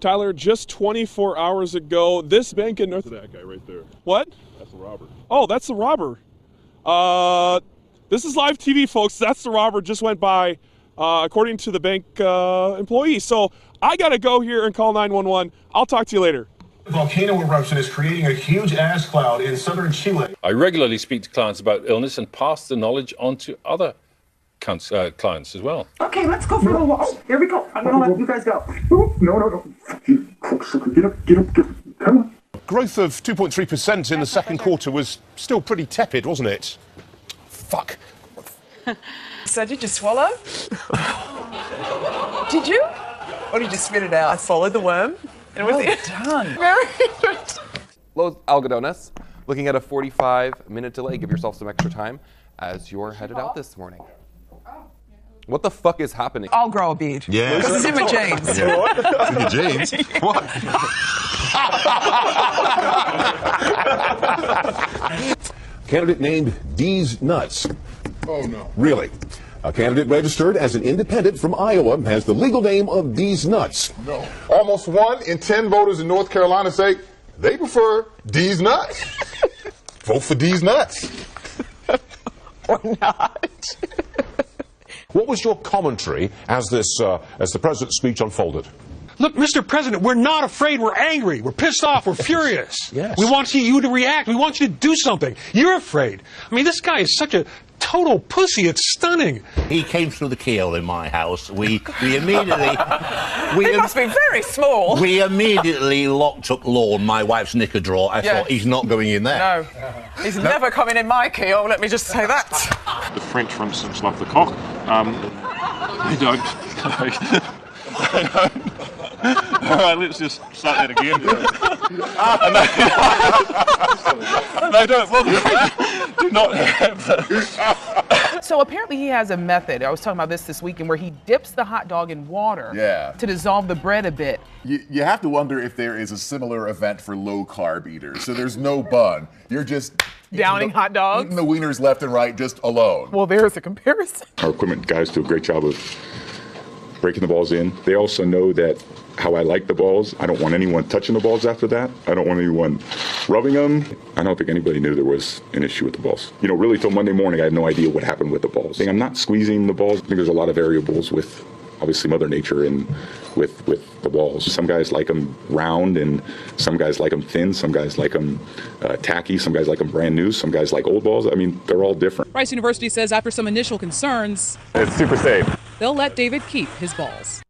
Tyler, just 24 hours ago, this bank in North... That guy right there. What? That's the robber. Oh, that's the robber. This is live TV, folks. That's the robber just went by, according to the bank employee. So I got to go here and call 911. I'll talk to you later. The volcano eruption is creating a huge ash cloud in southern Chile. I regularly speak to clients about illness and pass the knowledge on to other clients as well. Okay, let's go for a walk. Oh, here we go. I'm going to let you guys go. No. Get up. Come on. Growth of 2.3% in the second quarter was still pretty tepid, wasn't it? Fuck. So did you swallow? Did you? Or did you just spit it out? I swallowed the worm. And it was done. Very good. Los Algodones, looking at a 45-minute delay. Give yourself some extra time as you're headed out this morning. What the fuck is happening? I'll grow a beard. Yeah. Because it's in my jeans. In your jeans? What? Candidate named D's Nuts. Oh, no. Really? A candidate registered as an independent from Iowa has the legal name of D's Nuts. No. Almost 1 in 10 voters in North Carolina say they prefer D's Nuts. Vote for D's Nuts. Or not. What was your commentary as the president's speech unfolded? Look, Mr. President, we're not afraid. We're angry. We're pissed off. We're furious. Yes. We want you to react. We want you to do something. You're afraid. I mean, this guy is such a total pussy. It's stunning. He came through the keyhole in my house. We immediately... It must be very small. We immediately locked up Lorne, my wife's knicker drawer. I thought, he's not going in there. No. He's never coming in my keyhole, let me just say that. The French, for instance, love the cock. They don't. All right, let's just start that again. They don't. Well, do not have that. So apparently he has a method. I was talking about this weekend where he dips the hot dog in water to dissolve the bread a bit. You have to wonder if there is a similar event for low-carb eaters. So there's no bun. You're just... Downing hot dogs? Eating the wieners left and right just alone. Well, there's a comparison. Our equipment guys do a great job of breaking the balls in. They also know that how I like the balls. I don't want anyone touching the balls after that. I don't want anyone rubbing them. I don't think anybody knew there was an issue with the balls. You know, really till Monday morning, I had no idea what happened with the balls. I'm not squeezing the balls. I think there's a lot of variables with obviously Mother Nature and with the balls. Some guys like them round and some guys like them thin. Some guys like them tacky. Some guys like them brand new. Some guys like old balls. I mean, they're all different. Rice University says after some initial concerns, it's super safe. They'll let David keep his balls.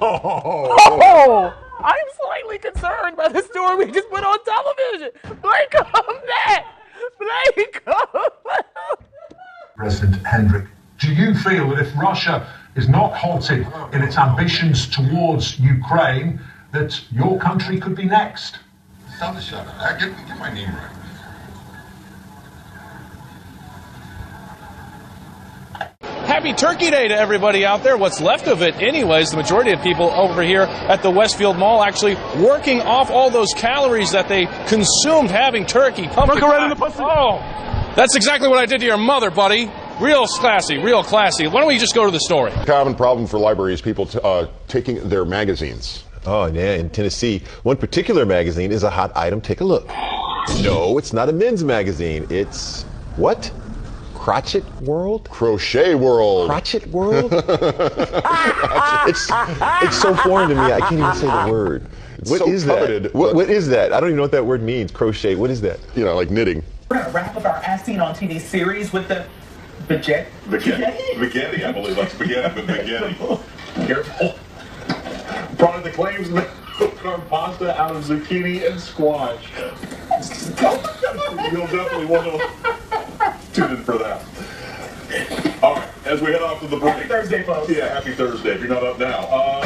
Oh, I'm slightly concerned by the story we just put on television. Blake, come back. Blake, come back. President Hendrik, do you feel that if Russia is not halted in its ambitions towards Ukraine, that your country could be next? Tell the shut up. Get my name right. Happy Turkey Day to everybody out there. What's left of it anyways. The majority of people over here at the Westfield Mall actually working off all those calories that they consumed having turkey. Pumpkin Look right in the pussy. Oh, that's exactly what I did to your mother, buddy. Real classy, real classy. Why don't we just go to the story? Common problem for libraries, people taking their magazines. Oh, yeah, in Tennessee, one particular magazine is a hot item. Take a look. No, it's not a men's magazine. It's what? Crotchet World? Crochet World. Crotchet World? it's so foreign to me, I can't even say the word. What so is coveted, that? What is that? I don't even know what that word means. Crochet, what is that? You know, like knitting. We're going to wrap up our As Seen on TV series with the spaghetti. Spaghetti, I believe, like spaghetti, but spaghetti. Careful. Product that claims pasta out of zucchini and squash. You'll definitely want to tune in for that. All right, as we head off to the break. Happy Thursday, folks. Yeah, happy Thursday, if you're not up now.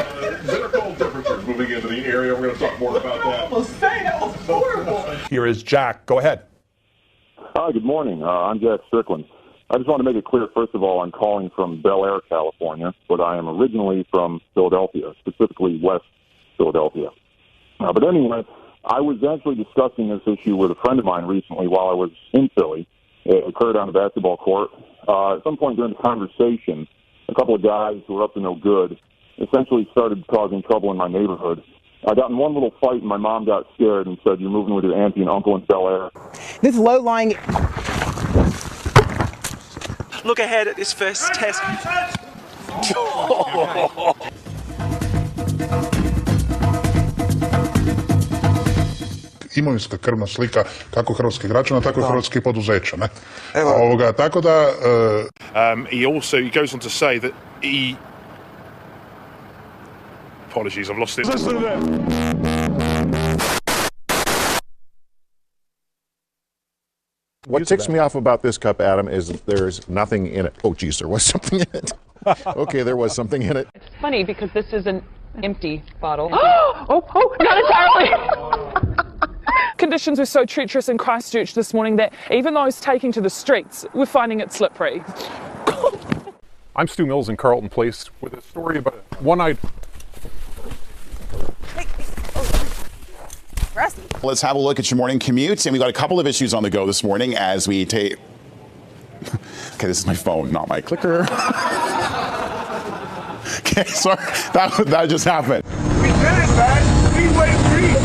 Bitter cold temperatures moving into the area. We're going to talk more about that. I almost saying that was horrible. Here is Jack. Go ahead. Hi, good morning. I'm Jack Strickland. I just want to make it clear, first of all, I'm calling from Bel Air, California, but I am originally from Philadelphia, specifically West Philadelphia. But anyway, I was actually discussing this issue with a friend of mine recently while I was in Philly. It occurred on a basketball court. At some point during the conversation, a couple of guys who were up to no good essentially started causing trouble in my neighborhood. I got in one little fight, and my mom got scared and said, "You're moving with your auntie and uncle in Bel Air." This low-lying... Look ahead at this first test. Imovinska krvna slika kako hrvatskih građana, tako i hrvatskih poduzeća. Ne? Tako da... He goes on to say that he... Apologies, I've lost it. What ticks me off about this cup, Adam, is that there's nothing in it. Oh, geez, there was something in it. Okay, there was something in it. It's funny because this is an empty bottle. Oh, not entirely. Conditions were so treacherous in Christchurch this morning that even those taking to the streets were finding it slippery. I'm Stu Mills in Carlton Place with a story about a one-eyed... Let's have a look at your morning commute, and we got a couple of issues on the go this morning as we take... Okay, this is my phone, not my clicker. Okay, sorry, that just happened. We did it, man. Three-way street.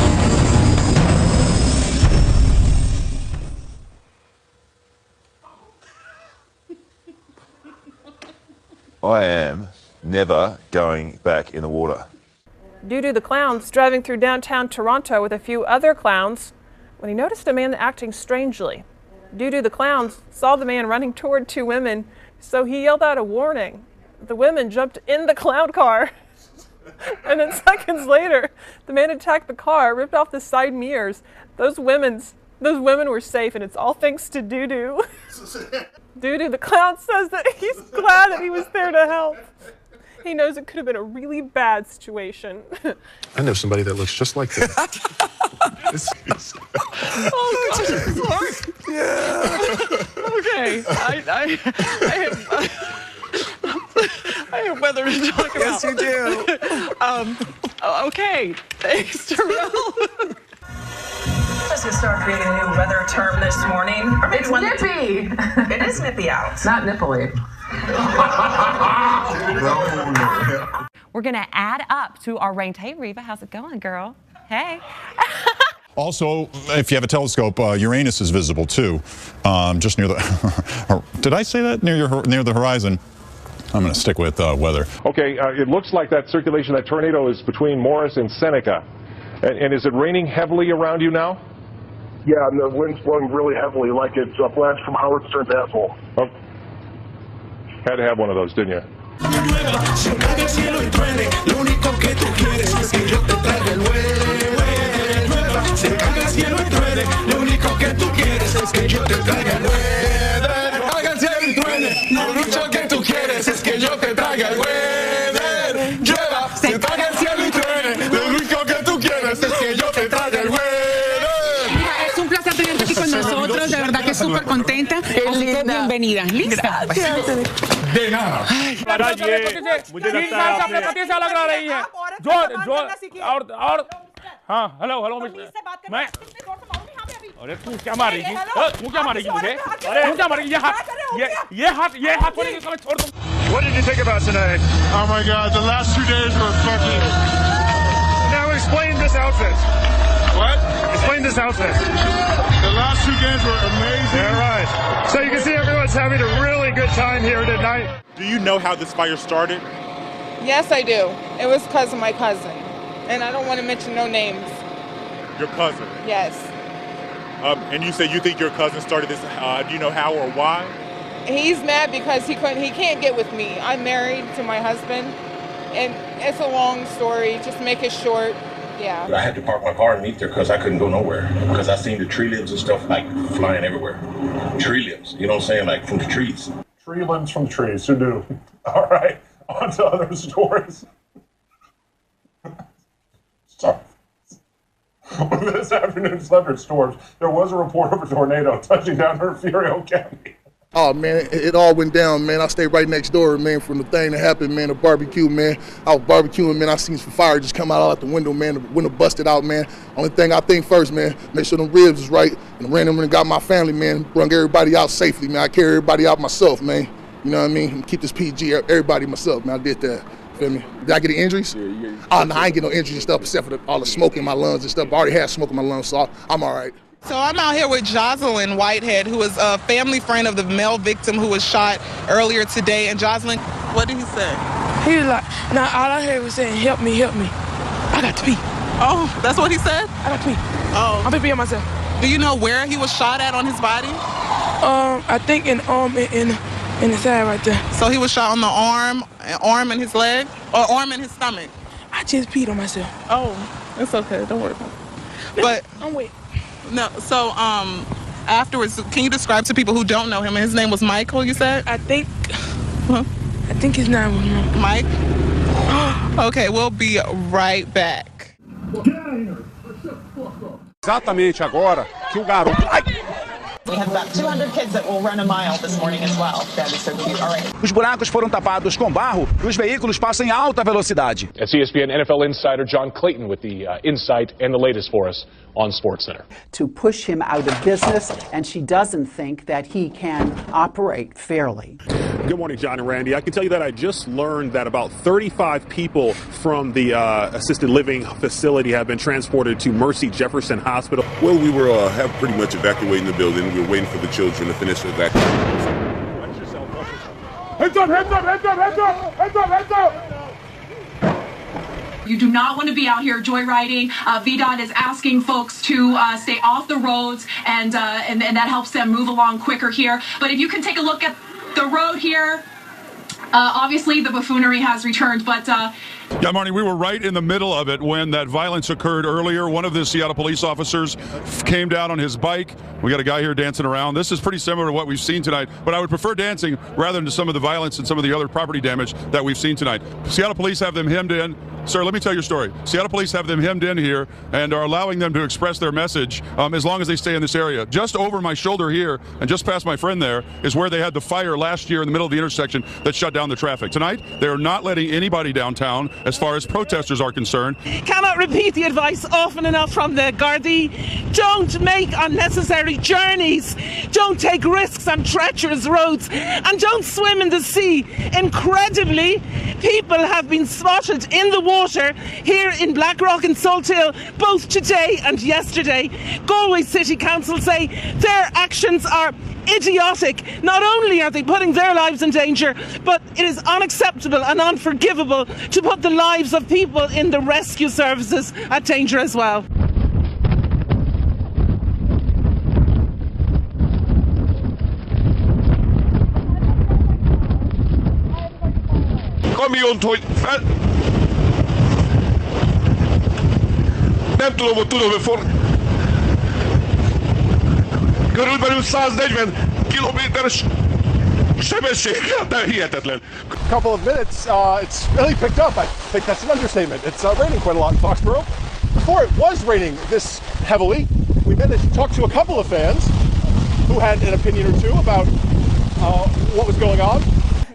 I am never going back in the water. Doo-Doo the clown's driving through downtown Toronto with a few other clowns when he noticed a man acting strangely. Doo-Doo the clown saw the man running toward two women, so he yelled out a warning. The women jumped in the clown car. And then seconds later, the man attacked the car, ripped off the side mirrors. Those women were safe, and it's all thanks to Doo-Doo. Doo-Doo the clown says that he's glad that he was there to help. He knows it could have been a really bad situation. I know somebody that looks just like that. Oh, God. Yeah. Okay. I have weather to talk about. Yes, you do. Okay. Thanks, Terrell. Just going to start creating a new weather term this morning. It's nippy. It is nippy out. Not nipply. We're going to add up to our rain. Hey, Reva, how's it going, girl? Hey. Also, if you have a telescope, Uranus is visible too, just near the. Did I say that near the horizon? I'm going to stick with weather. Okay, it looks like that circulation, that tornado is between Morris and Seneca. And is it raining heavily around you now? Yeah, and the wind's blowing really heavily, like it's a blast from Howard Stern's asshole. Oh. Had to have one of those, didn't you? Nosotros, de verdad que súper contenta. Así que bienvenida. ¿Lista? De nada. हाँ hello hello मैं अरे तू क्या मारेगी तू क्या मारेगी मुझे अरे तू क्या मारेगी ये हाथ छोड़ दो. What did you think about tonight? Oh my God, the last 2 days were fucking... Now explain this outfit. What? Explain this outfit. The last 2 games were amazing. All right. So you can see everyone's having a really good time here tonight. Do you know how this fire started? Yes, I do. It was because of my cousin. And I don't want to mention no names. Your cousin? Yes. And you say you think your cousin started this. Do you know how or why? He's mad because he can't get with me. I'm married to my husband. And it's a long story. Just make it short. Yeah. I had to park my car underneath there because I couldn't go nowhere. Because I seen the tree limbs and stuff like flying everywhere. Tree limbs, you know what I'm saying? Like from the trees. Tree limbs from trees, who knew? All right, on to other stories. Sorry. With this afternoon's thunderstorms, there was a report of a tornado touching down near Furio County. Oh, man, it all went down, man. I stayed right next door, man, from the thing that happened, man, the barbecue, man. I was barbecuing, man. I seen some fire just come out the window, man. The window busted out, man. Only thing I think first, man, make sure them ribs is right. And ran them and got my family, man. Brung everybody out safely, man. I carry everybody out myself, man. You know what I mean? And keep this PG, everybody myself, man. I did that. Feel me? Did I get any injuries? Oh, no, I ain't get no injuries and stuff except for all the smoke in my lungs and stuff. I already had smoke in my lungs, so I'm all right. So I'm out here with Jocelyn Whitehead, who is a family friend of the male victim who was shot earlier today. And Jocelyn, what did he say? He was like, nah, all I heard was saying, help me, help me. I got to pee. Oh, that's what he said? I got to pee. Oh. I'm peeing myself. Do you know where he was shot at on his body? I think in the side right there. So he was shot on the arm and his leg? Or arm and his stomach? I just peed on myself. Oh, it's okay. Don't worry about it. But I'm wet. No, so afterwards, can you describe to people who don't know him? His name was Michael, you said? I think his name was Mike. Okay, we'll be right back. Exatamente agora que o garoto. We have about 200 kids that will run a mile this morning as well. That is so cute. All right. Os buracos foram tapados com barro e os veículos passam em alta velocidade. That's ESPN NFL insider John Clayton with the insight and the latest for us on SportsCenter. To push him out of business, and she doesn't think that he can operate fairly. Good morning, John and Randy. I can tell you that I just learned that about 35 people from the assisted living facility have been transported to Mercy Jefferson Hospital. Well, we were have pretty much evacuating the building. We were waiting for the children to finish evacuating. Watch yourself. Heads up, heads up, heads up, heads up, heads up, heads up. You do not want to be out here joyriding. VDOT is asking folks to stay off the roads, and that helps them move along quicker here. But if you can take a look at the road here, obviously the buffoonery has returned, but... Yeah, Marnie, we were right in the middle of it when that violence occurred earlier. One of the Seattle police officers came down on his bike. We got a guy here dancing around. This is pretty similar to what we've seen tonight, but I would prefer dancing rather than some of the violence and some of the other property damage that we've seen tonight. Seattle police have them hemmed in. Sir, let me tell your story. Seattle police have them hemmed in here and are allowing them to express their message as long as they stay in this area. Just over my shoulder here and just past my friend there is where they had the fire last year in the middle of the intersection that shut down the traffic. Tonight, they are not letting anybody downtown as far as protesters are concerned. Cannot repeat the advice often enough from the Gardaí. Don't make unnecessary journeys. Don't take risks on treacherous roads. And don't swim in the sea. Incredibly, people have been spotted in the water here in Blackrock and Salt Hill both today and yesterday. Galway City Council say their actions are idiotic. Not only are they putting their lives in danger, but it is unacceptable and unforgivable to put the lives of people in the rescue services at danger as well. Kamiont, hogy nem tudom, hogy tudom, hogy körülbelül 140 kilométeres sebességgel, de hihetetlen. Couple of minutes, it's really picked up. I think that's an understatement. It's raining quite a lot in Foxborough. Before it was raining this heavily, we managed to talk to a couple of fans who had an opinion or two about what was going on.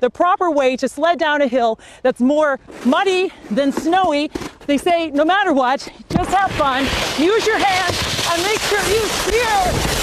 The proper way to sled down a hill that's more muddy than snowy. They say no matter what, just have fun, use your hands, and make sure you steer